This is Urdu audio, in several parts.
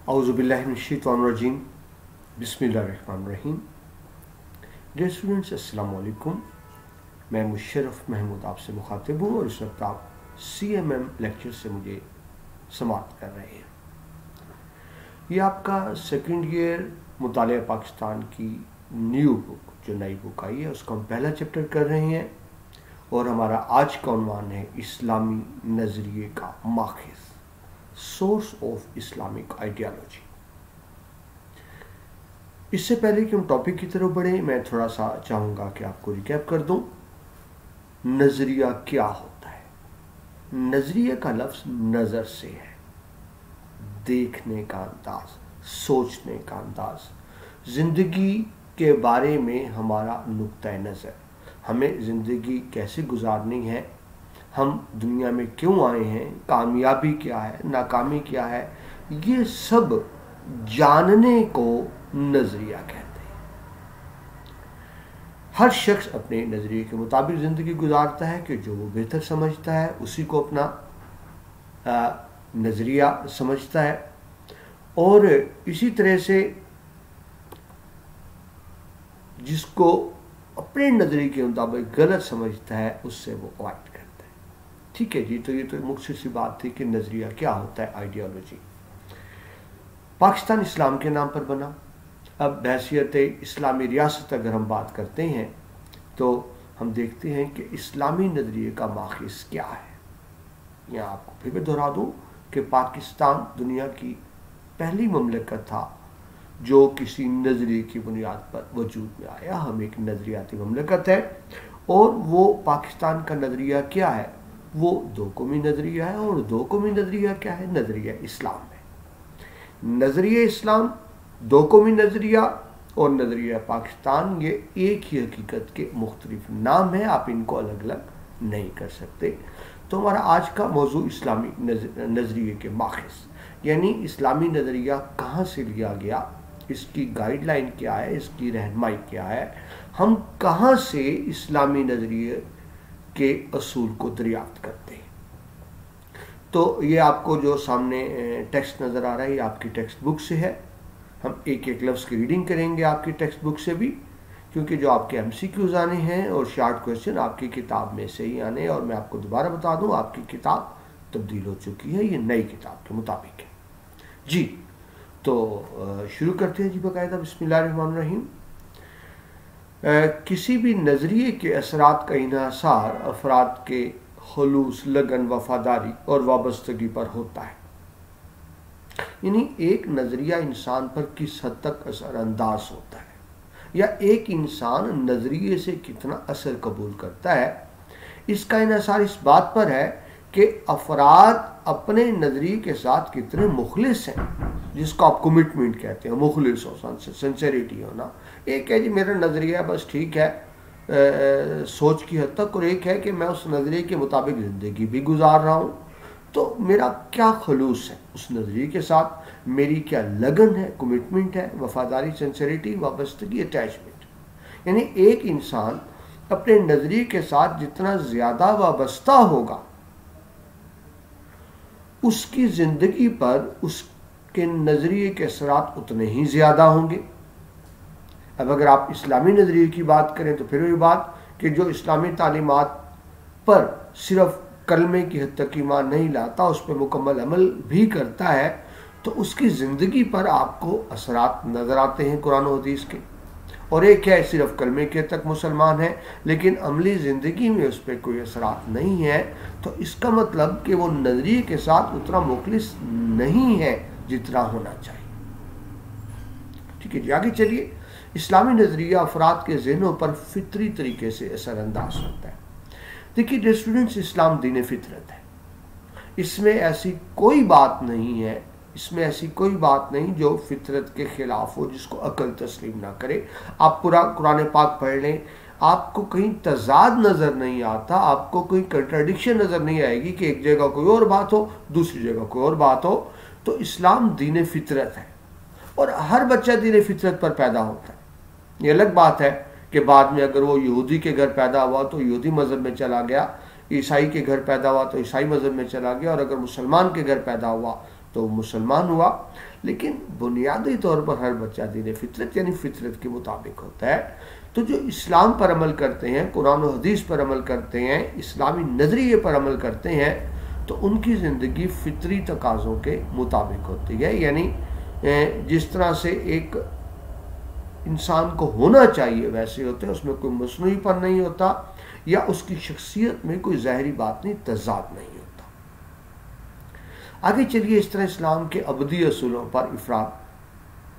اعوذ باللہ من الشیطان الرجیم بسم اللہ الرحمن الرحیم. ڈیئر اسٹوڈنٹس، السلام علیکم. میں مشرف محمود آپ سے مخاطب ہوں اور اس وقت آپ CMM لیکچر سے مجھے سماعت کر رہے ہیں. یہ آپ کا سیکنڈ ایئر مطالعہ پاکستان کی نیو بک جو نئی بک آئی ہے اس کا ہم پہلا چیپٹر کر رہے ہیں اور ہمارا آج کا عنوان ہے اسلامی نظریے کا ماخذ، سورس آف اسلامک آئیڈیالوجی. اس سے پہلے کہ ہم ٹاپک کی طرف بڑھیں، میں تھوڑا سا چاہوں گا کہ آپ کو ریکیپ کر دوں. نظریہ کیا ہوتا ہے؟ نظریہ کا لفظ نظر سے ہے، دیکھنے کا انداز، سوچنے کا انداز، زندگی کے بارے میں ہمارا نقطہ نظر، ہمیں زندگی کیسے گزارنی ہے، ہم دنیا میں کیوں آئے ہیں، کامیابی کیا ہے، ناکامی کیا ہے، یہ سب جاننے کو نظریہ کہتے ہیں. ہر شخص اپنے نظریے کے مطابق زندگی گزارتا ہے کہ جو وہ بہتر سمجھتا ہے اسی کو اپنا نظریہ سمجھتا ہے، اور اسی طرح سے جس کو اپنے نظریے کے مطابق غلط سمجھتا ہے اس سے وہ اوائڈ کرتا ہے. ٹھیک ہے جی، تو یہ تو مختصر سی بات تھی کہ نظریہ کیا ہوتا ہے. آئیڈیالوجی پاکستان اسلام کے نام پر بنا. اب بحیثیت اسلامی ریاست اگر ہم بات کرتے ہیں تو ہم دیکھتے ہیں کہ اسلامی نظریے کا ماخذ کیا ہے. یہاں آپ کو پھر بھی دہرا دوں کہ پاکستان دنیا کی پہلی مملکت تھا جو کسی نظریے کی بنیاد پر وجود میں آیا. ہم ایک نظریاتی مملکت ہے اور وہ پاکستان کا نظریہ کیا ہے؟ وہ دو قومی نظریہ ہے. اور دو قومی نظریہ کیا ہے؟ نظریہ اسلام ہے. نظریہ اسلام، دو قومی نظریہ اور نظریہ پاکستان، یہ ایک ہی حقیقت کے مختلف نام ہیں، آپ ان کو الگ الگ نہیں کر سکتے. تو ہمارا آج کا موضوع اسلامی نظریے کے ماخذ، یعنی اسلامی نظریہ کہاں سے لیا گیا، اس کی گائیڈ لائن کیا ہے، اس کی رہنمائی کیا ہے، ہم کہاں سے اسلامی نظریے کے اصول کو دریافت کرتے ہیں. تو یہ آپ کو جو سامنے ٹیکسٹ نظر آ رہا ہے یہ آپ کی ٹیکسٹ بک سے ہے. ہم ایک ایک لفظ کی ریڈنگ کریں گے آپ کی ٹیکسٹ بک سے بھی، کیونکہ جو آپ کے MCQs آنے ہیں اور شارٹ کویسچن آپ کی کتاب میں سے ہی آنے. اور میں آپ کو دوبارہ بتا دوں آپ کی کتاب تبدیل ہو چکی ہے، یہ نئی کتاب کے مطابق ہے. جی تو شروع کرتے ہیں جی باقاعدہ. بسم اللہ الرحمن الرحیم. کسی بھی نظریے کے اثرات کا انحصار افراد کے خلوص، لگن، وفاداری اور وابستگی پر ہوتا ہے. یعنی ایک نظریہ انسان پر کس حد تک اثر انداز ہوتا ہے یا ایک انسان نظریے سے کتنا اثر قبول کرتا ہے، اس کا انحصار اس بات پر ہے کہ افراد اپنے نظریے کے ساتھ کتنے مخلص ہیں، جس کو آپ کمٹمنٹ کہتے ہیں، مخلص ہو، سنسیریٹی ہونا. ایک ہے جی میرا نظریہ بس ٹھیک ہے سوچ کی حد تک، اور ایک ہے کہ میں اس نظریے کے مطابق زندگی بھی گزار رہا ہوں. تو میرا کیا خلوص ہے اس نظریے کے ساتھ، میری کیا لگن ہے، کمٹمنٹ ہے، وفاداری، سنسیریٹی، وابستگی، اٹیچمنٹ. یعنی ایک انسان اپنے نظریے کے ساتھ جتنا زیادہ وابستہ ہوگا اس کی زندگی پر اس کے نظریے کے اثرات اتنے ہی زیادہ ہوں گے. اب اگر آپ اسلامی نظریے کی بات کریں تو پھر وہی بات کہ جو اسلامی تعلیمات پر صرف کلمے کی حد تک ایمان نہیں لاتا، اس پہ مکمل عمل بھی کرتا ہے، تو اس کی زندگی پر آپ کو اثرات نظر آتے ہیں قرآن و حدیث کے. اور ایک ہے صرف کلمے کے حد تک مسلمان ہے لیکن عملی زندگی میں اس پہ کوئی اثرات نہیں ہے، تو اس کا مطلب کہ وہ نظریے کے ساتھ اتنا مخلص نہیں ہے جتنا ہونا چاہیے. ٹھیک ہے جی، آگے چلیے. اسلامی نظریہ افراد کے ذہنوں پر فطری طریقے سے اثر انداز ہوتا ہے. دیکھیے ڈیئر اسٹوڈنٹس، اسلام دین فطرت ہے. اس میں ایسی کوئی بات نہیں ہے، اس میں ایسی کوئی بات نہیں جو فطرت کے خلاف ہو، جس کو عقل تسلیم نہ کرے. آپ پورا قرآن پاک پڑھ لیں، آپ کو کہیں تضاد نظر نہیں آتا، آپ کو کوئی کنٹراڈکشن نظر نہیں آئے گی کہ ایک جگہ کوئی اور بات ہو دوسری جگہ کوئی اور بات ہو. تو اسلام دین فطرت ہے اور ہر بچہ دین فطرت پر پیدا ہوتا ہے. یہ الگ بات ہے کہ بعد میں اگر وہ یہودی کے گھر پیدا ہوا تو یہودی مذہب میں چلا گیا، عیسائی کے گھر پیدا ہوا تو عیسائی مذہب میں چلا گیا، اور اگر مسلمان کے گھر پیدا ہوا تو مسلمان ہوا. لیکن بنیادی طور پر ہر بچہ دین فطرت یعنی فطرت کے مطابق ہوتا ہے. تو جو اسلام پر عمل کرتے ہیں، قرآن و حدیث پر عمل کرتے ہیں، اسلامی نظریے پر عمل کرتے ہیں، تو ان کی زندگی فطری تقاضوں کے مطابق ہوتی ہے. یعنی جس طرح سے ایک انسان کو ہونا چاہیے ویسے ہوتے ہیں، اس میں کوئی مصنوعی پن نہیں ہوتا، یا اس کی شخصیت میں کوئی ظاہری بات نہیں، تضاد نہیں ہوتا. آگے چلیے، اس طرح اسلام کے ابدی اصولوں پر افراد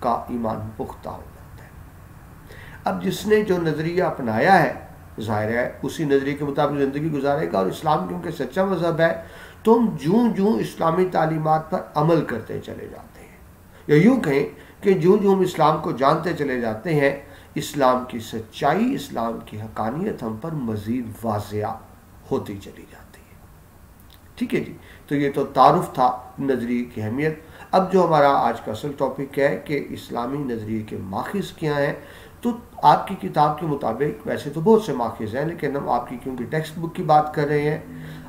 کا ایمان پختہ ہو جاتا ہے. اب جس نے جو نظریہ اپنایا ہے، ظاہر ہے اسی نظریے کے مطابق زندگی گزارے گا، اور اسلام کیونکہ سچا مذہب ہے تو ہم جوں اسلامی تعلیمات پر عمل کرتے چلے جاتے ہیں، یا یوں کہیں کہ جوں ہم اسلام کو جانتے چلے جاتے ہیں، اسلام کی سچائی، اسلام کی حقانیت ہم پر مزید واضح ہوتی چلی جاتی ہے. ٹھیک ہے جی، تو یہ تو تعارف تھا نظریے کی اہمیت. اب جو ہمارا آج کا اصل ٹاپک ہے کہ اسلامی نظریے کے ماخذ کیا ہیں، تو آپ کی کتاب کے مطابق ویسے تو بہت سے ماخذ ہیں، لیکن ہم آپ کی کیونکہ ٹیکسٹ بک کی بات کر رہے ہیں،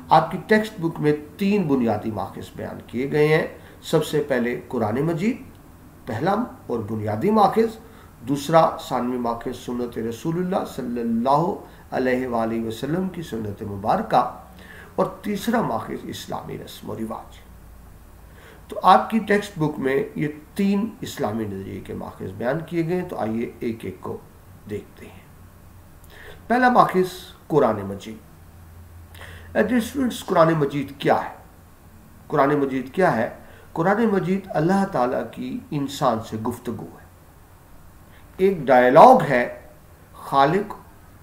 آپ کی ٹیکسٹ بک میں 3 بنیادی ماخذ بیان کیے گئے ہیں. سب سے پہلے قرآن مجید، پہلا اور بنیادی ماخذ. دوسرا ثانوی ماخذ سنت رسول اللہ صلی اللہ علیہ وآلہ وسلم کی سنت مبارکہ. اور تیسرا ماخذ اسلامی رسم و رواج. تو آپ کی ٹیکسٹ بک میں یہ 3 اسلامی نظریے کے ماخذ بیان کیے گئے، تو آئیے ایک ایک کو دیکھتے ہیں. پہلا ماخذ قرآن مجید. اسٹوڈنٹس، قرآن مجید کیا ہے؟ قرآن مجید کیا ہے؟ قرآن مجید اللہ تعالیٰ کی انسان سے گفتگو ہے، ایک ڈائلاگ ہے خالق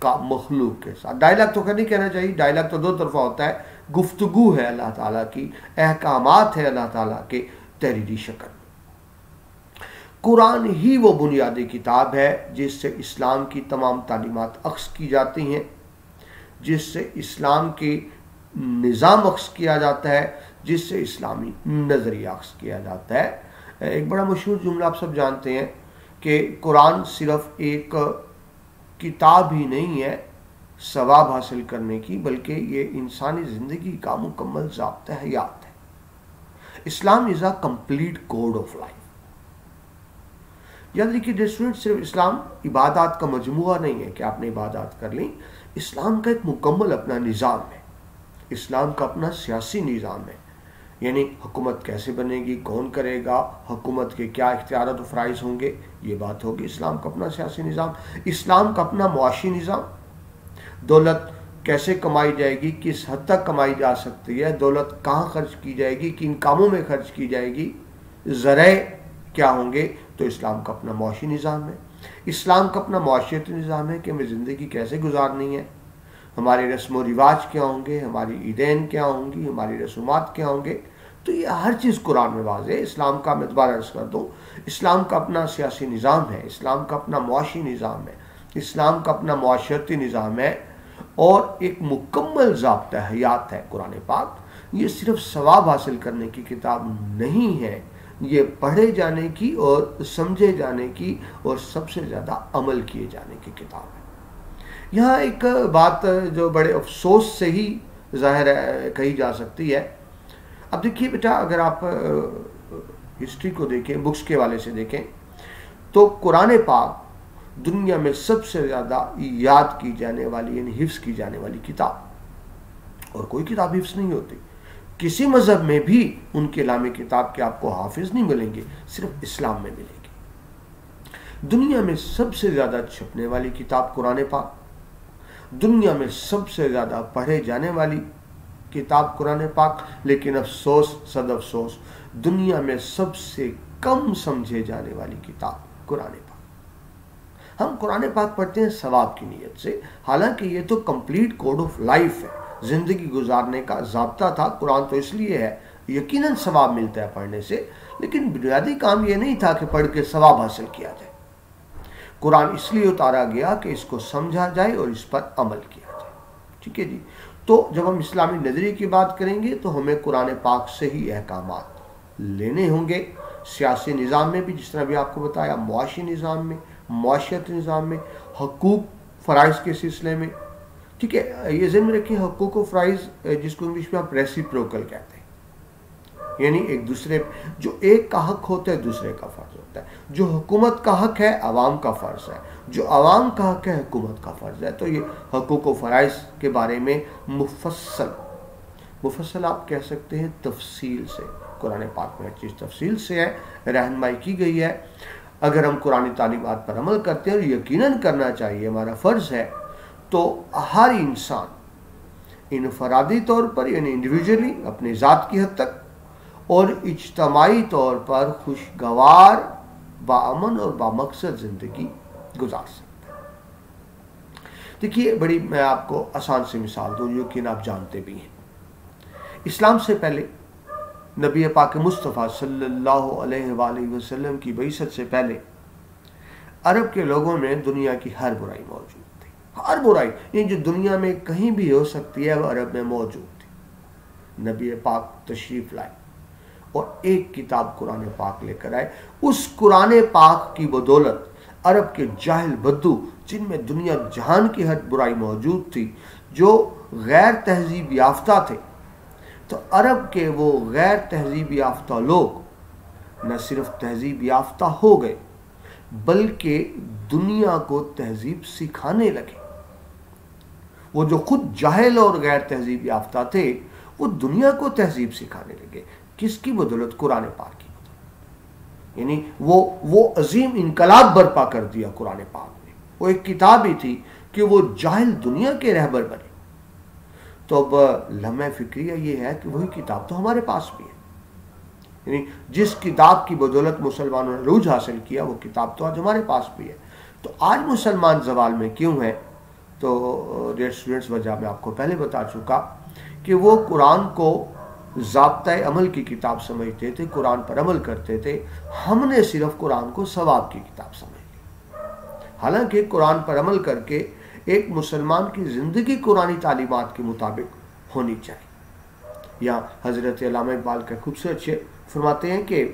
کا مخلوق کے ساتھ. ڈائلاگ تو نہیں کہنا چاہیے، ڈائلاگ تو 2 طرفہ ہوتا ہے. گفتگو ہے اللہ تعالیٰ کی، احکامات ہے اللہ تعالیٰ کے تحریری شکل. قرآن ہی وہ بنیادی کتاب ہے جس سے اسلام کی تمام تعلیمات اخذ کی جاتی ہیں، جس سے اسلام کی نظام اخذ کیا جاتا ہے، جس سے اسلامی نظریہ اخذ کیا جاتا ہے. ایک بڑا مشہور جملہ آپ سب جانتے ہیں کہ قرآن صرف ایک کتاب ہی نہیں ہے ثواب حاصل کرنے کی، بلکہ یہ انسانی زندگی کا مکمل ضابطہ حیات ہے. Islam is a complete code of life. یاد رکھیے اسٹوڈنٹ، صرف اسلام عبادات کا مجموعہ نہیں ہے کہ آپ نے عبادات کر لیں. اسلام کا ایک مکمل اپنا نظام ہے، اسلام کا اپنا سیاسی نظام ہے. یعنی حکومت کیسے بنے گی، کون کرے گا، حکومت کے کیا اختیارات و فرائض ہوں گے، یہ بات ہوگی. اسلام کا اپنا سیاسی نظام، اسلام کا اپنا معاشی نظام. دولت کیسے کمائی جائے گی، کس حد تک کمائی جا سکتی ہے، دولت کہاں خرچ کی جائے گی، کن کاموں میں خرچ کی جائے گی، ذرائع کیا ہوں گے. تو اسلام کا اپنا معاشی نظام ہے. اسلام کا اپنا معاشرتی نظام ہے کہ ہمیں زندگی کیسے گزارنی ہے، ہمارے رسم و رواج کیا ہوں گے، ہماری عیدین کیا ہوں گی، ہماری رسومات کیا ہوں گے. تو یہ ہر چیز قرآن میں واضح ہے. اسلام کا میں دوبارہ عرض کر دوں، اسلام کا اپنا سیاسی نظام ہے، اسلام کا اپنا معاشی نظام ہے، اسلام کا اپنا معاشرتی نظام ہے، اور ایک مکمل ضابطہ حیات ہے قرآن پاک. یہ صرف ثواب حاصل کرنے کی کتاب نہیں ہے، یہ پڑھے جانے کی اور سمجھے جانے کی اور سب سے زیادہ عمل کیے جانے کی کتاب ہے. یہاں ایک بات جو بڑے افسوس سے ہی ظاہر کہی جا سکتی ہے. اب دیکھیے بیٹا، اگر آپ ہسٹری کو دیکھیں، بکس کے حوالے سے دیکھیں، تو قرآن پاک دنیا میں سب سے زیادہ یاد کی جانے والی یعنی حفظ کی جانے والی کتاب. اور کوئی کتاب حفظ نہیں ہوتی. کسی مذہب میں بھی ان کے علاوہ کتاب کے آپ کو حافظ نہیں ملیں گے، صرف اسلام میں ملیں گے. دنیا میں سب سے زیادہ چھپنے والی کتاب قرآن پاک، دنیا میں سب سے زیادہ پڑھے جانے والی کتاب قرآن پاک، لیکن افسوس، صد افسوس، دنیا میں سب سے کم سمجھے جانے والی کتاب قرآن پاک. ہم قرآن پاک پڑھتے ہیں ثواب کی نیت سے، حالانکہ یہ تو کمپلیٹ کوڈ آف لائف ہے، زندگی گزارنے کا ضابطہ تھا. قرآن تو اس لیے ہے، یقیناً ثواب ملتا ہے پڑھنے سے، لیکن بنیادی کام یہ نہیں تھا کہ پڑھ کے ثواب حاصل کیا جائے. قرآن اس لیے اتارا گیا کہ اس کو سمجھا جائے اور اس پر عمل کیا جائے. ٹھیک ہے جی. تو جب ہم اسلامی نظریے کی بات کریں گے تو ہمیں قرآن پاک سے ہی احکامات لینے ہوں گے. سیاسی نظام میں بھی، جس طرح بھی آپ کو بتایا، معاشی نظام میں، معاشرتی نظام میں، حقوق فرائض کے سلسلے میں. ٹھیک ہے، یہ ذہن میں رکھیں، حقوق و فرائض جس کو انگلش میں آپ ریسیپروکل کہتے ہیں. یعنی ایک دوسرے جو ایک کا حق ہوتا ہے دوسرے کا فرض ہوتا ہے. جو حکومت کا حق ہے عوام کا فرض ہے, جو عوام کا حق ہے حکومت کا فرض ہے. تو یہ حقوق و فرائض کے بارے میں مفصل آپ کہہ سکتے ہیں تفصیل سے قرآن پاک میں ہر چیز تفصیل سے ہے, رہنمائی کی گئی ہے. اگر ہم قرآن تعلیمات پر عمل کرتے ہیں اور یقیناً کرنا چاہیے, ہمارا فرض ہے, تو ہر انسان انفرادی طور پر یعنی انڈیویجولی اپنی ذات کی حد تک اور اجتماعی طور پر خوشگوار باامن اور بامقصد زندگی گزار سکتا ہے. دیکھیے بڑی میں آپ کو آسان سی مثال دوں, یقین آپ جانتے بھی ہیں. اسلام سے پہلے نبی پاک مصطفیٰ صلی اللہ علیہ وآلہ وسلم کی بعثت سے پہلے عرب کے لوگوں میں دنیا کی ہر برائی موجود تھی. ہر برائی یہ جو دنیا میں کہیں بھی ہو سکتی ہے وہ عرب میں موجود تھی. نبی پاک تشریف لائے اور ایک کتاب قرآن پاک لے کر آئے. اس قرآن پاک کی بدولت عرب کے جاہل بدو جن میں دنیا جہان کی ہر برائی موجود تھی, جو غیر تہذیب یافتہ تھے, تو عرب کے وہ غیر تہذیب یافتہ لوگ نہ صرف تہذیب یافتہ ہو گئے بلکہ دنیا کو تہذیب سکھانے لگے. وہ جو خود جاہل اور غیر تہذیب یافتہ تھے وہ دنیا کو تہذیب سکھانے لگے. کس کی بدولت؟ قرآن پاک کی بدولت. یعنی وہ عظیم انقلاب برپا کر دیا قرآن پاک نے. وہ ایک کتاب ہی تھی کہ وہ جاہل دنیا کے رہبر بنے. تو اب لمحہ فکریہ یہ ہے کہ وہی کتاب تو ہمارے پاس بھی ہے. یعنی جس کتاب کی بدولت مسلمانوں نے عروج حاصل کیا وہ کتاب تو آج ہمارے پاس بھی ہے. تو آج مسلمان زوال میں کیوں ہے؟ تو ڈیئر اسٹوڈنٹس وجہ میں آپ کو پہلے بتا چکا کہ وہ قرآن کو ضابطۂ عمل کی کتاب سمجھتے تھے, قرآن پر عمل کرتے تھے. ہم نے صرف قرآن کو ثواب کی کتاب سمجھ لی. حالانکہ قرآن پر عمل کر کے ایک مسلمان کی زندگی قرآنی تعلیمات کے مطابق ہونی چاہیے. یہاں حضرت علامہ اقبال کا خوبصورت شعر فرماتے ہیں کہ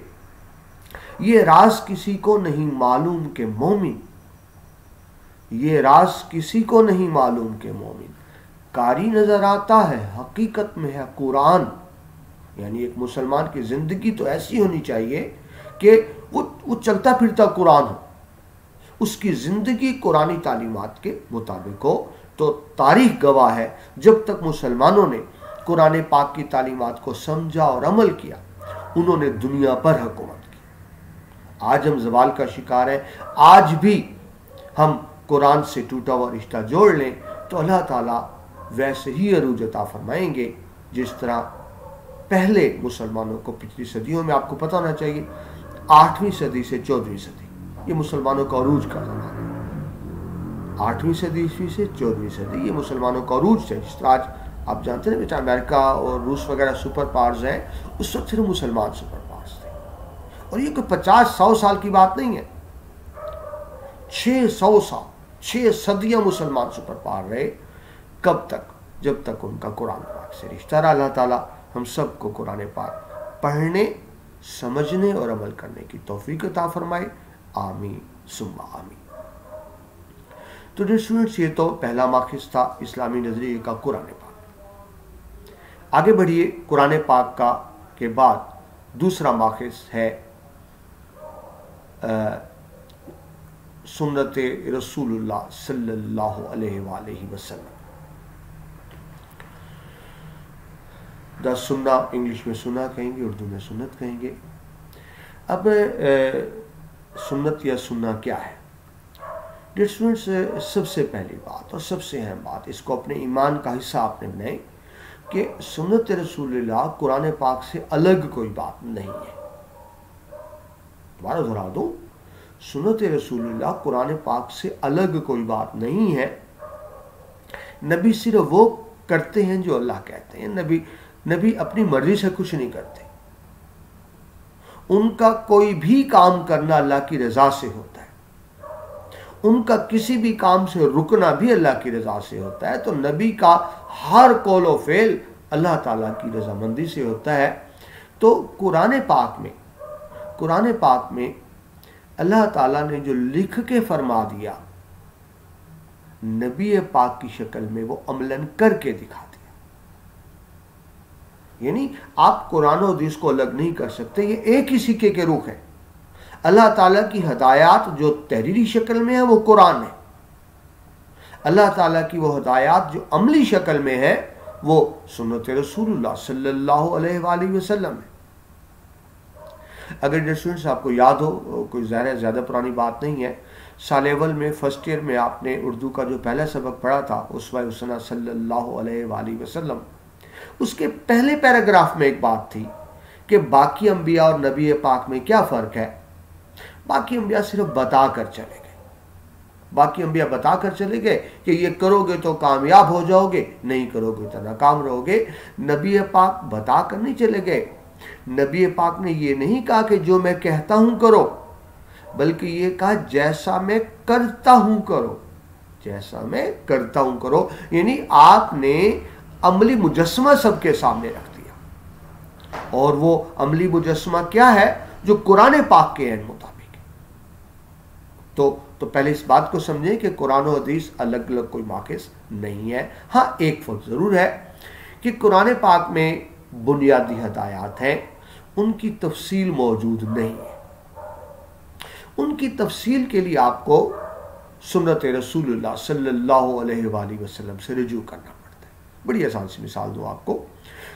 یہ راز کسی کو نہیں معلوم کہ مومن, یہ راز کسی کو نہیں معلوم کہ مومن, قاری نظر آتا ہے حقیقت میں ہے قرآن. یعنی ایک مسلمان کی زندگی تو ایسی ہونی چاہیے کہ وہ چلتا پھرتا قرآن ہو, اس کی زندگی قرآنی تعلیمات کے مطابق ہو. تو تاریخ گواہ ہے جب تک مسلمانوں نے قرآن پاک کی تعلیمات کو سمجھا اور عمل کیا انہوں نے دنیا پر حکومت کی. آج ہم زوال کا شکار ہیں. آج بھی ہم قرآن سے ٹوٹا ہوا رشتہ جوڑ لیں تو اللہ تعالیٰ ویسے ہی عروج عطا فرمائیں گے جس طرح پہلے مسلمانوں کو پچھلی صدیوں میں. آپ کو پتہ ہونا چاہیے 8ویں صدی سے 14ویں صدی یہ مسلمانوں کا عروج کا زمانہ ہے. 8ویں صدی سے 14ویں صدی یہ مسلمانوں کا عروج ہے. جس طرح آج آپ جانتے ہیں بیٹا امریکہ اور روس وغیرہ سپر پاورز ہیں, اس وقت صرف مسلمان سپر پاورز تھے. اور یہ کوئی 50-100 سال کی بات نہیں ہے, 600 سال 6 صدیاں مسلمان سپر پاور رہے. کب تک؟ جب تک ان کا قرآن پاک سے رشتہ رہا. اللہ تعالیٰ ہم سب کو قرآن پاک پڑھنے, سمجھنے اور عمل کرنے کی توفیق عطا فرمائے. آمین ثم آمین. تو اسٹوڈنٹس یہ تو پہلا ماخذ تھا اسلامی نظریے کا قرآن پاک. آگے بڑھیے. قرآن پاک کا کے بعد دوسرا ماخذ ہے سنت رسول اللہ صلی اللہ علیہ وآلہ وسلم. دا سنہ انگلش میں سنہ کہیں گے, اردو میں سنت کہیں گے. اب سنت یا سنہ کیا ہے؟ ڈیئر اسٹوڈنٹس, سب سے پہلی بات اور سب سے اہم بات, اس کو اپنے ایمان کا حصہ آپ نے بنائے کہ سنت رسول اللہ قرآن پاک سے الگ کوئی بات نہیں ہے. دوبارہ دہرا دوں, سنت رسول اللہ قرآن پاک سے الگ کوئی بات نہیں ہے. نبی صرف وہ کرتے ہیں جو اللہ کہتے ہیں. نبی اپنی مرضی سے کچھ نہیں کرتے. ان کا کوئی بھی کام کرنا اللہ کی رضا سے ہوتا ہے. ان کا کسی بھی کام سے رکنا بھی اللہ کی رضا سے ہوتا ہے. تو نبی کا ہر قول و فعل اللہ تعالیٰ کی رضامندی سے ہوتا ہے. تو قرآن پاک میں اللہ تعالیٰ نے جو لکھ کے فرما دیا نبی پاک کی شکل میں وہ عملاً کر کے دکھا دیا. یعنی آپ قرآن و حدیث کو الگ نہیں کر سکتے، یہ ایک ہی سکے کے رخ ہے۔ اللہ تعالیٰ کی ہدایات جو تحریری شکل میں ہے وہ قرآن ہے، اللہ تعالیٰ کی وہ ہدایات جو عملی شکل میں ہے وہ سنت رسول اللہ صلی اللہ علیہ وآلہ وسلم ہے۔ اگر اسٹوڈنٹس آپ کو یاد ہو، کوئی زیادہ پرانی بات نہیں ہے، سال اول میں فرسٹ ایئر میں آپ نے اردو کا جو پہلا سبق پڑھا تھا اسوہ حسنہ صلی اللہ علیہ وآلہ وسلم، اس کے پہلے پیراگراف میں ایک بات تھی کہ باقی انبیاء اور نبی پاک میں کیا فرق ہے۔ باقی انبیاء صرف بتا کر چلے گئے، باقی انبیاء بتا کر چلے گئے کہ یہ کرو گے تو کامیاب ہو جاؤ گے، نہیں کرو گے تو ناکام رہو گے۔ نبی پاک بتا کر نہیں چلے گئے، نبی پاک نے یہ نہیں کہا کہ جو میں کہتا ہوں کرو، بلکہ یہ کہا جیسا میں کرتا ہوں کرو، جیسا میں کرتا ہوں کرو، یعنی آپ نے عملی مجسمہ سب کے سامنے رکھ دیا، اور وہ عملی مجسمہ کیا ہے؟ جو قرآن پاک کے عین مطابق ہے۔ تو پہلے اس بات کو سمجھیں کہ قرآن و حدیث الگ الگ کوئی ماخذ نہیں ہے۔ ہاں ایک فرق ضرور ہے کہ قرآن پاک میں بنیادی ہدایات ہیں، ان کی تفصیل موجود نہیں ہے، ان کی تفصیل کے لیے آپ کو سنت رسول اللہ صلی اللہ علیہ وآلہ وسلم سے رجوع کرنا پڑتا ہے۔ بڑی آسان سی مثال دوں آپ کو،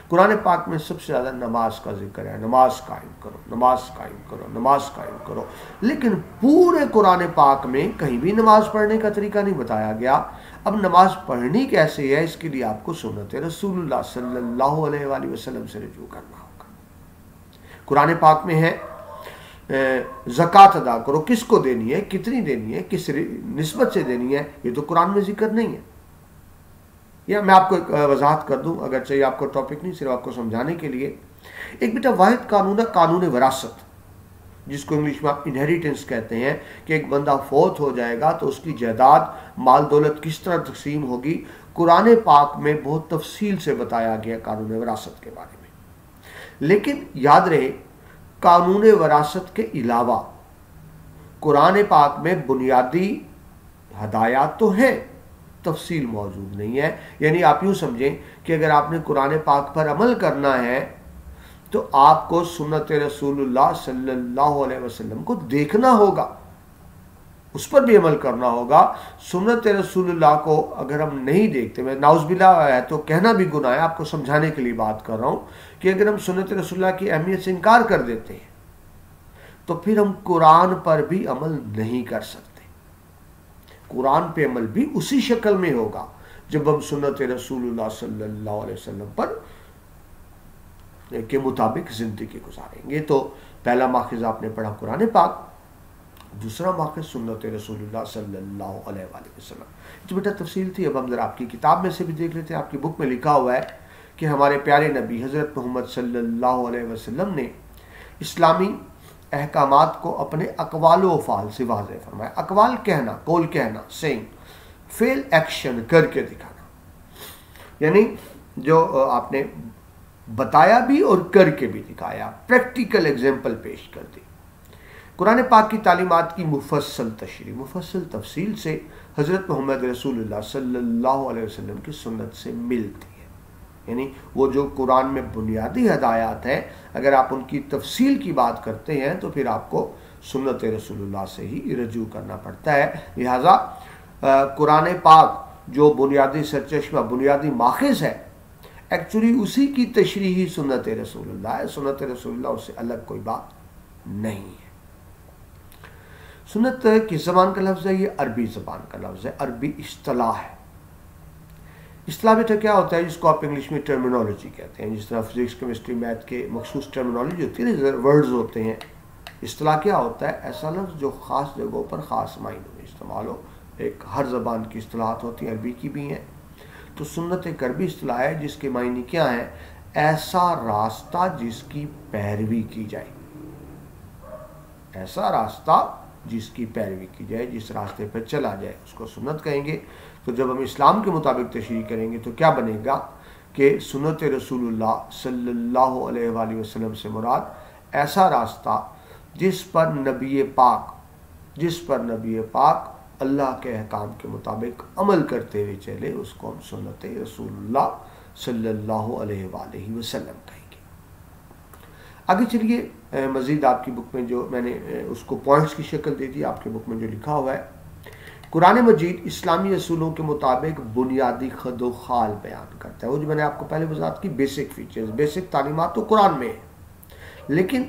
قرآن پاک میں سب سے زیادہ نماز کا ذکر ہے، نماز قائم کرو، نماز قائم کرو، نماز قائم کرو، لیکن پورے قرآن پاک میں کہیں بھی نماز پڑھنے کا طریقہ نہیں بتایا گیا۔ اب نماز پڑھنی کیسے ہے، اس کے لیے آپ کو سنت رسول اللہ صلی اللہ علیہ وآلہ وسلم سے رجوع کرنا ہوگا۔ قرآن پاک میں ہے زکوٰۃ ادا کرو، کس کو دینی ہے، کتنی دینی ہے، کس نسبت سے دینی ہے، یہ تو قرآن میں ذکر نہیں ہے۔ یا میں آپ کو ایک وضاحت کر دوں، اگر چاہیے آپ کو ٹاپک نہیں، صرف آپ کو سمجھانے کے لیے، ایک بیٹا واحد قانون ہے قانون وراثت، جس کو انگلش میں آپ انہیریٹنس کہتے ہیں، کہ ایک بندہ فوت ہو جائے گا تو اس کی جائیداد مال دولت کس طرح تقسیم ہوگی۔ قرآن پاک میں بہت تفصیل سے بتایا گیا قانون وراثت کے بارے میں، لیکن یاد رہے قانون وراثت کے علاوہ قرآن پاک میں بنیادی ہدایات تو ہیں، تفصیل موجود نہیں ہے۔ یعنی آپ یوں سمجھیں کہ اگر آپ نے قرآن پاک پر عمل کرنا ہے تو آپ کو سنت رسول اللہ صلی اللہ علیہ وسلم کو دیکھنا ہوگا، اس پر بھی عمل کرنا ہوگا۔ سنت رسول اللہ کو اگر ہم نہیں دیکھتے، میں نعوذ باللہ ہے تو کہنا بھی گناہ ہے، آپ کو سمجھانے کے لیے بات کر رہا ہوں، کہ اگر ہم سنت رسول اللہ کی اہمیت سے انکار کر دیتے ہیں تو پھر ہم قرآن پر بھی عمل نہیں کر سکتے۔ قرآن پہ عمل بھی اسی شکل میں ہوگا جب ہم سنت رسول اللہ صلی اللہ علیہ وسلم پر کے مطابق زندگی گزاریں گے۔ تو پہلا ماخذ آپ نے پڑھا قرآن پاک، دوسرا ماخذ سنت رسول اللہ صلی اللہ علیہ وآلہ وسلم۔ تو بیٹا تفصیل تھی، اب ہم ذرا آپ کی کتاب میں سے بھی دیکھ لیتے ہیں۔ آپ کی بک میں لکھا ہوا ہے کہ ہمارے پیارے نبی حضرت محمد صلی اللہ علیہ وسلم نے اسلامی احکامات کو اپنے اقوال و افعال سے واضح فرمایا۔ اقوال کہنا، قول کہنا، سینگ، فعل ایکشن کر کے دکھانا، یعنی جو آپ نے بتایا بھی اور کر کے بھی دکھایا، پریکٹیکل ایگزامپل پیش کر دی۔ قرآن پاک کی تعلیمات کی مفصل تشریح، مفصل تفصیل سے حضرت محمد رسول اللہ صلی اللہ علیہ وسلم کی سنت سے ملتی ہے۔ یعنی وہ جو قرآن میں بنیادی ہدایات ہیں، اگر آپ ان کی تفصیل کی بات کرتے ہیں تو پھر آپ کو سنت رسول اللہ سے ہی رجوع کرنا پڑتا ہے۔ لہٰذا قرآن پاک جو بنیادی سرچشمہ، بنیادی ماخذ ہے، ایکچولی اسی کی تشریح ہی سنت رسول اللہ ہے۔ سنت رسول اللہ سے الگ کوئی بات نہیں ہے۔ سنت کس زبان کا لفظ ہے؟ یہ عربی زبان کا لفظ ہے، عربی اصطلاح ہے۔ اصطلاح بیٹا کیا ہوتا ہے؟ جس کو آپ انگلش میں ٹرمینالوجی کہتے ہیں، جس طرح فزکس، کیمسٹری، میتھ کے مخصوص ٹرمینالوجی ہوتی ہے، ورڈز ہوتے ہیں۔ اصطلاح کیا ہوتا ہے؟ ایسا لفظ جو خاص جگہوں پر خاص معنوں میں استعمال ہو۔ ایک ہر زبان کی اصطلاحات ہوتی ہیں، عربی کی بھی ہیں۔ تو سنت ایک عربی اصطلاح ہے جس کے معنی کیا ہیں؟ ایسا راستہ جس کی پیروی کی جائے، ایسا راستہ جس کی پیروی کی جائے، جس راستے پر چلا جائے، اس کو سنت کہیں گے۔ تو جب ہم اسلام کے مطابق تشریح کریں گے تو کیا بنے گا کہ سنت رسول اللہ صلی اللہ علیہ وآلہ وسلم سے مراد ایسا راستہ جس پر نبی پاک اللہ کے احکام کے مطابق عمل کرتے ہوئے چلے، اس کو ہم سنت رسول اللہ صلی اللہ علیہ وآلہ وسلم کہیں گے۔ آگے چلیے، مزید آپ کی بک میں جو میں نے اس کو پوائنٹس کی شکل دے دی، آپ کی بک میں جو لکھا ہوا ہے، قرآن مجید اسلامی اصولوں کے مطابق بنیادی خد و خال بیان کرتا ہے۔ وہ جو میں نے آپ کو پہلے وضاحت کی، بیسک فیچرز، بیسک تعلیمات تو قرآن میں ہے، لیکن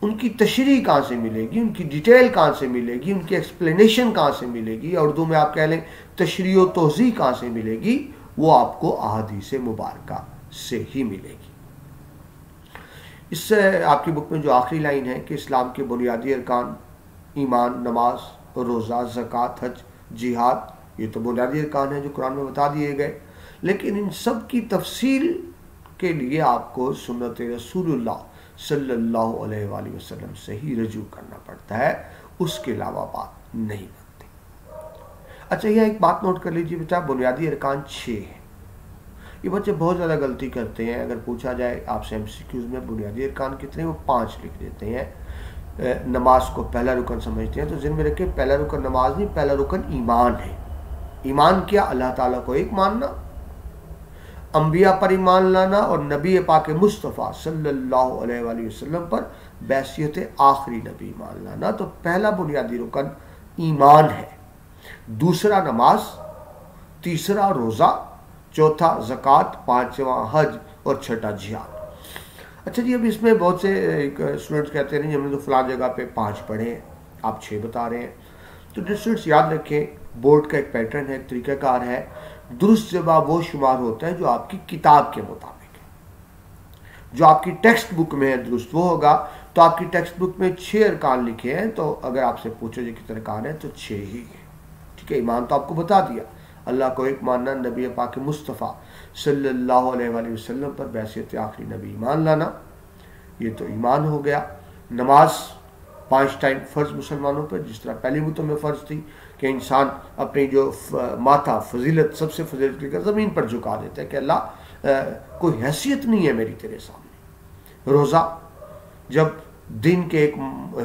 ان کی تشریح کہاں سے ملے گی، ان کی ڈیٹیل کہاں سے ملے گی، ان کی ایکسپلینیشن کہاں سے ملے گی، اردو میں آپ کہہ لیں تشریح و توضیح کہاں سے ملے گی، وہ آپ کو احادیث مبارکہ سے ہی ملے گی۔ اس سے آپ کی بک میں جو آخری لائن ہے کہ اسلام کے بنیادی ارکان ایمان، نماز، روزہ، زکوٰۃ، حج، جہاد، یہ تو بنیادی ارکان ہیں جو قرآن میں بتا دیے گئے، لیکن ان سب کی تفصیل کے لیے آپ کو سنت رسول اللہ صلی اللہ علیہ وآلہ وسلم سے ہی رجوع کرنا پڑتا ہے، اس کے علاوہ بات نہیں بنتی۔ اچھا، یہ ایک بات نوٹ کر لیجیے بیٹا، بنیادی ارکان 6 ہیں۔ یہ بچے بہت زیادہ غلطی کرتے ہیں، اگر پوچھا جائے آپ سے MCQs میں بنیادی ارکان کتنے، وہ 5 لکھ دیتے ہیں۔ نماز کو پہلا رکن سمجھتے ہیں، تو ذہن میں رکھیں پہلا رکن نماز نہیں، پہلا رکن ایمان ہے۔ ایمان کیا؟ اللہ تعالیٰ کو ایک ماننا، انبیاء پر ایمان لانا، اور نبی پاک مصطفیٰ صلی اللہ علیہ وآلہ وسلم پر بحیثیت آخری نبی ایمان لانا۔ تو پہلا بنیادی رکن ایمان ہے، دوسرا نماز، تیسرا روزہ، چوتھا زکوٰۃ، پانچواں حج، اور چھٹا جہاد۔ اچھا جی، اب اس میں بہت سے اسٹوڈنٹس کہتے ہیں ہم نے تو فلاں جگہ پہ 5 پڑھے ہیں، آپ 6 بتا رہے ہیں۔ تو اسٹوڈنٹس یاد رکھیں، بورڈ کا ایک پیٹرن ہے، ایک طریقہ کار ہے، درست جواب وہ شمار ہوتا ہے جو آپ کی کتاب کے مطابق ہے۔ جو آپ کی ٹیکسٹ بک میں ہے درست وہ ہوگا۔ تو آپ کی ٹیکسٹ بک میں 6 ارکان لکھے ہیں، تو اگر آپ سے پوچھو جی کتنے ارکان ہیں تو 6 ہی ہیں، ٹھیک ہے۔ ایمان تو آپ کو بتا دیا، اللہ کو ایک ماننا، نبی پاک مصطفیٰ صلی اللہ علیہ وآلہ وسلم پر بحیثیت آخری نبی ایمان لانا، یہ تو ایمان ہو گیا۔ نماز 5 ٹائم فرض مسلمانوں پر، جس طرح پہلی بتوں میں فرض تھی کہ انسان اپنی جو ماتھا فضیلت، سب سے فضیلت لے کر زمین پر جھکا دیتا ہے کہ اللہ کوئی حیثیت نہیں ہے میری تیرے سامنے۔ روزہ، جب دن کے ایک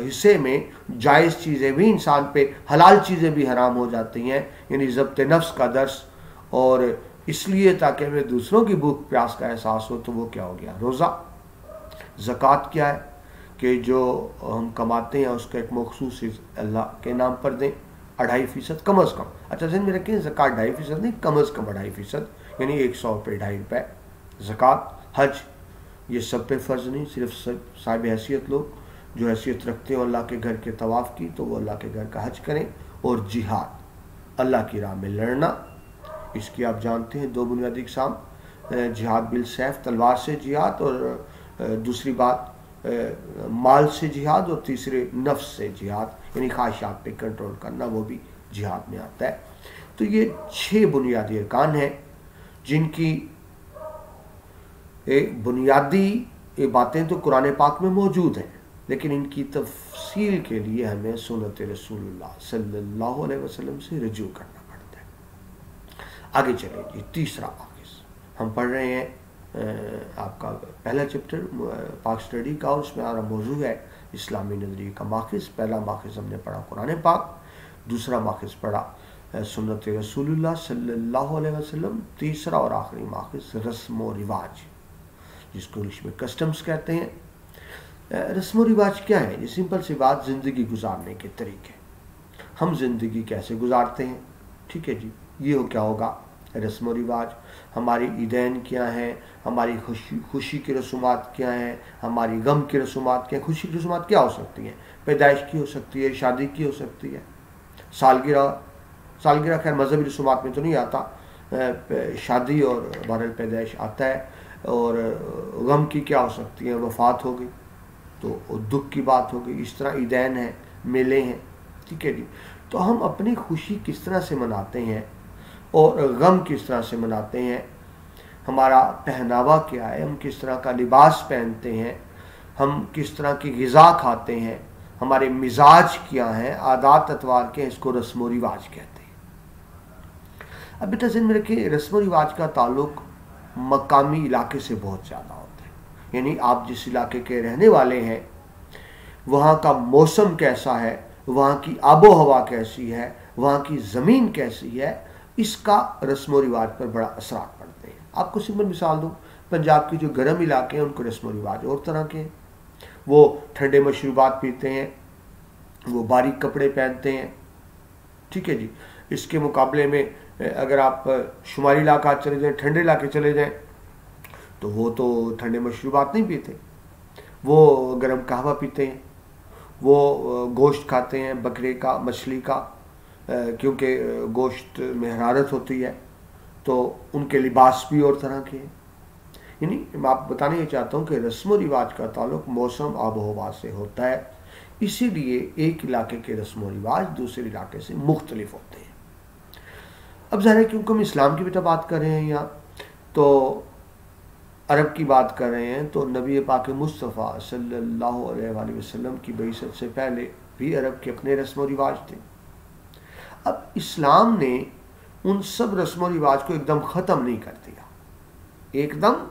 حصے میں جائز چیزیں بھی انسان پہ، حلال چیزیں بھی حرام ہو جاتی ہیں، یعنی ضبط نفس کا درس، اور اس لیے تاکہ ہمیں دوسروں کی بھوک پیاس کا احساس ہو، تو وہ کیا ہو گیا؟ روزہ۔ زکوٰۃ کیا ہے کہ جو ہم کماتے ہیں اس کا ایک مخصوص اللہ کے نام پر دیں، 2.5% کم از کم۔ اچھا ذہن میں رکھیں، زکوٰۃ 2.5% نہیں، کم از کم 2.5%، یعنی 100 پہ 2.5 روپے۔ زکوٰۃ، حج، یہ سب پہ فرض نہیں، صرف صاحب حیثیت لوگ جو حیثیت رکھتے ہیں اللہ کے گھر کے طواف کی، تو وہ اللہ کے گھر کا حج کریں۔ اور جہاد، اللہ کی راہ میں لڑنا، اس کی آپ جانتے ہیں 2 بنیادی اقسام، جہاد بالسیف، تلوار سے جہاد، اور دوسری بات مال سے جہاد، اور تیسرے نفس سے جہاد، یعنی خواہشات پہ کنٹرول کرنا، وہ بھی جہاد میں آتا ہے۔ تو یہ 6 بنیادی ارکان ہیں جن کی بنیادی باتیں تو قرآن پاک میں موجود ہیں، لیکن ان کی تفصیل کے لیے ہمیں سنت رسول اللہ صلی اللہ علیہ وسلم سے رجوع کرنا پڑتا ہے۔ آگے چلیں جی، تیسرا ماخذ ہم پڑھ رہے ہیں، آپ کا پہلا چیپٹر پاک اسٹڈی کا، اور اس میں ہمارا موضوع ہے اسلامی نظریے کا ماخذ۔ پہلا ماخذ ہم نے پڑھا قرآن پاک، دوسرا ماخذ پڑھا سنت رسول اللہ صلی اللہ علیہ وسلم، تیسرا اور آخری ماخذ رسم و رواج، جس کو انگلش میں کسٹمز کہتے ہیں۔ رسم و رواج کیا ہے؟ یہ سمپل سی بات، زندگی گزارنے کے طریقے، ہم زندگی کیسے گزارتے ہیں، ٹھیک ہے جی، یہ کیا ہوگا؟ رسم و رواج۔ ہماری عیدین کیا ہیں، ہماری خوشی کی رسومات کیا ہیں، ہماری غم کی رسومات کیا ہیں۔ خوشی کی رسومات کیا ہو سکتی ہیں؟ پیدائش کی ہو سکتی ہے، شادی کی ہو سکتی ہے، سالگرہ خیر مذہبی رسومات میں تو نہیں آتا، شادی اور بہرحال پیدائش آتا ہے۔ اور غم کی کیا ہو سکتی ہیں؟ وفات ہو گئی تو دکھ کی بات ہو گئی، اس طرح عیدین ہیں، میلے ہیں، ٹھیک ہے جی۔ تو ہم اپنی خوشی کس طرح سے مناتے ہیں اور غم کس طرح سے مناتے ہیں، ہمارا پہناوا کیا ہے، ہم کس طرح کا لباس پہنتے ہیں، ہم کس طرح کی غذا کھاتے ہیں، ہمارے مزاج کیا ہیں، عادات اطوار کے، اس کو رسم و رواج کہتے ہیں۔ اب بیٹا ذہن میں رکھیں، رسم و رواج کا تعلق مقامی علاقے سے بہت زیادہ ہوتا ہے، یعنی آپ جس علاقے کے رہنے والے ہیں وہاں کا موسم کیسا ہے، وہاں کی آب و ہوا کیسی ہے، وہاں کی زمین کیسی ہے، اس کا رسم و رواج پر بڑا اثرات پڑتے ہیں۔ آپ کو سمپل مثال دوں، پنجاب کی جو گرم علاقے ہیں ان کو رسم و رواج اور طرح کے ہیں، وہ ٹھنڈے مشروبات پیتے ہیں، وہ باریک کپڑے پہنتے ہیں، ٹھیک ہے جی۔ اس کے مقابلے میں اگر آپ شمالی علاقات چلے جائیں، ٹھنڈے علاقے چلے جائیں، تو وہ تو ٹھنڈے مشروبات نہیں پیتے، وہ گرم قہوہ پیتے ہیں، وہ گوشت کھاتے ہیں بکرے کا، مچھلی کا، کیونکہ گوشت میں حرارت ہوتی ہے، تو ان کے لباس بھی اور طرح کے ہیں۔ یعنی میں آپ بتانا یہ چاہتا ہوں کہ رسم و رواج کا تعلق موسم آب و ہوا سے ہوتا ہے، اسی لیے ایک علاقے کے رسم و رواج دوسرے علاقے سے مختلف ہوتے ہیں۔ اب ظاہر ہے کیونکہ ہم اسلام کی بیٹا بات کر رہے ہیں یہاں، تو عرب کی بات کر رہے ہیں، تو نبی پاک مصطفیٰ صلی اللہ علیہ وآلہ وسلم کی بعثت سے پہلے بھی عرب کے اپنے رسم و رواج تھے۔ اب اسلام نے ان سب رسم و رواج کو ایک دم ختم نہیں کر دیا، ایک دم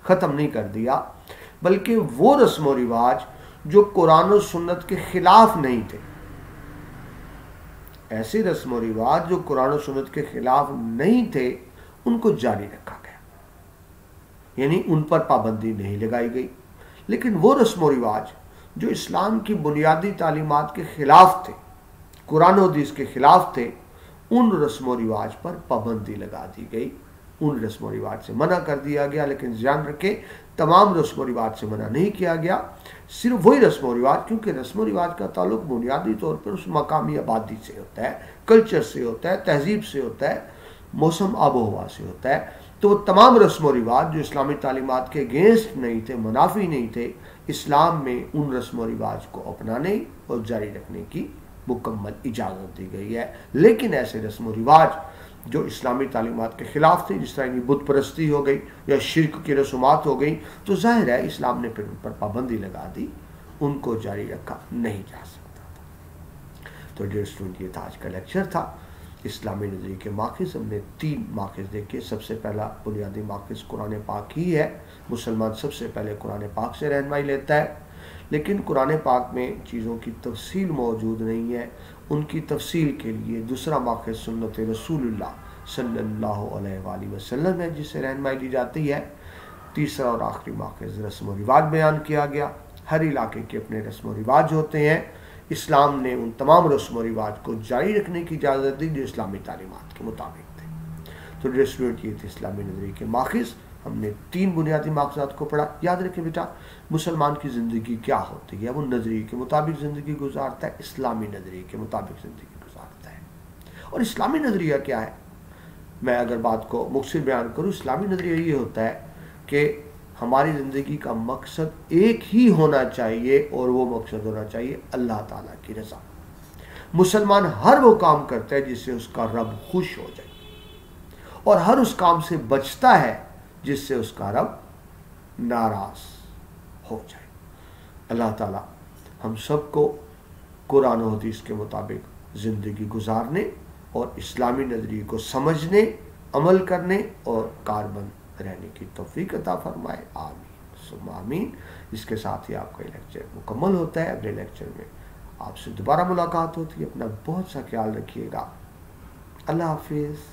ختم نہیں کر دیا، بلکہ وہ رسم و رواج جو قرآن و سنت کے خلاف نہیں تھے، ایسے رسم و رواج جو قرآن و سنت کے خلاف نہیں تھے، ان کو جاری رکھا گیا، یعنی ان پر پابندی نہیں لگائی گئی۔ لیکن وہ رسم و رواج جو اسلام کی بنیادی تعلیمات کے خلاف تھے، قرآن و حدیث کے خلاف تھے، ان رسم و رواج پر پابندی لگا دی گئی، ان رسم و رواج سے منع کر دیا گیا۔ لیکن ذہن رکھیں، تمام رسم و رواج سے منع نہیں کیا گیا، صرف وہی رسم و رواج، کیونکہ رسم و رواج کا تعلق بنیادی طور پر اس مقامی آبادی سے ہوتا ہے، کلچر سے ہوتا ہے، تہذیب سے ہوتا ہے، موسم آب و ہوا سے ہوتا ہے، تو وہ تمام رسم و رواج جو اسلامی تعلیمات کے اگینسٹ نہیں تھے، منافی نہیں تھے، اسلام میں ان رسم و رواج کو اپنانے اور جاری رکھنے کی مکمل اجازت دی گئی ہے۔ لیکن ایسے رسم و رواج جو اسلامی تعلیمات کے خلاف تھے، جس طرح بت پرستی ہو گئی یا شرک کی رسومات ہو گئی، تو ظاہر ہے اسلام نے پھر ان پر پابندی لگا دی، ان کو جاری رکھا نہیں جا سکتا تھا۔ تو ڈیئر اسٹوڈنٹ، یہ تھا آج کا لیکچر تھا اسلامی نظریے کے ماخذ۔ ہم نے 3 ماخذ دیکھے۔ سب سے پہلا بنیادی ماخذ قرآن پاک ہی ہے، مسلمان سب سے پہلے قرآن پاک سے رہنمائی لیتا ہے، لیکن قرآن پاک میں چیزوں کی تفصیل موجود نہیں ہے، ان کی تفصیل کے لیے دوسرا ماخذ سنت رسول اللہ صلی اللہ علیہ وآلہ وسلم ہے، جس سے رہنمائی دی جاتی ہے۔ تیسرا اور آخری ماخذ رسم و رواج بیان کیا گیا۔ ہر علاقے کے اپنے رسم و رواج ہوتے ہیں، اسلام نے ان تمام رسم و رواج کو جاری رکھنے کی اجازت دی جو اسلامی تعلیمات کے مطابق تھے۔ تو ڈیئر اسٹوڈنٹ، یہ تھے اسلامی نظریے کے ماخذ۔ ہم نے 3 بنیادی ماخذات کو پڑھا۔ یاد رکھیں بیٹا، مسلمان کی زندگی کیا ہوتی ہے؟ وہ نظریے کے مطابق زندگی گزارتا ہے، اسلامی نظریے کے مطابق زندگی گزارتا ہے۔ اور اسلامی نظریہ کیا ہے؟ میں اگر بات کو مختصر بیان کروں، اسلامی نظریہ یہ ہوتا ہے کہ ہماری زندگی کا مقصد ایک ہی ہونا چاہیے، اور وہ مقصد ہونا چاہیے اللہ تعالیٰ کی رضا۔ مسلمان ہر وہ کام کرتا ہے جس سے اس کا رب خوش ہو جائے، اور ہر اس کام سے بچتا ہے جس سے اس کا رب ناراض ہو جائے۔ اللہ تعالیٰ ہم سب کو قرآن و حدیث کے مطابق زندگی گزارنے اور اسلامی نظریے کو سمجھنے، عمل کرنے اور کاربند رہنے کی توفیق عطا فرمائے، آمین ثم آمین۔ اس کے ساتھ ہی آپ کا لیکچر مکمل ہوتا ہے۔ اگلے لیکچر میں آپ سے دوبارہ ملاقات ہوتی ہے۔ اپنا بہت سا خیال رکھیے گا۔ اللہ حافظ۔